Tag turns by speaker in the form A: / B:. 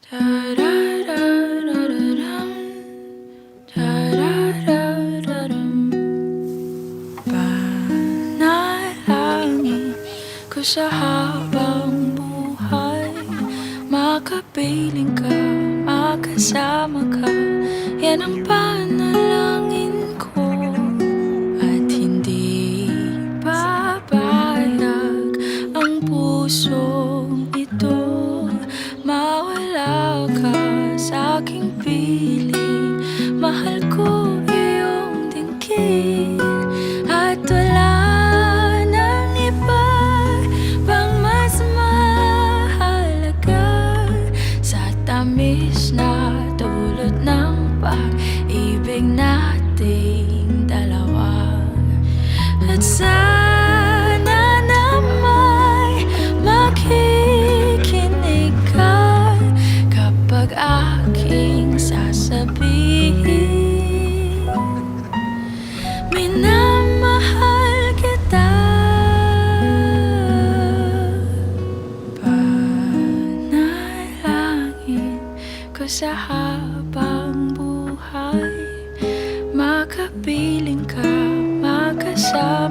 A: Da-da-da-da-da-dum, da-da-da-da-dum. Panalangin ko sa habang buhay, makapiling ka, makasama ka. Yan ang panalangin ko. At hindi papayag ang pusong ito, mawala ka sa aking piling. Mahal ko iyong dinggin, at wala nang iba pang mas mahalaga sa tamis na dulot ng pag-ibig nating dalawa. At sana na may makikinig ka kapag aking sasabihin, minamahal kita. Panalangin ko sa habang buhay, makapiling ka, makasama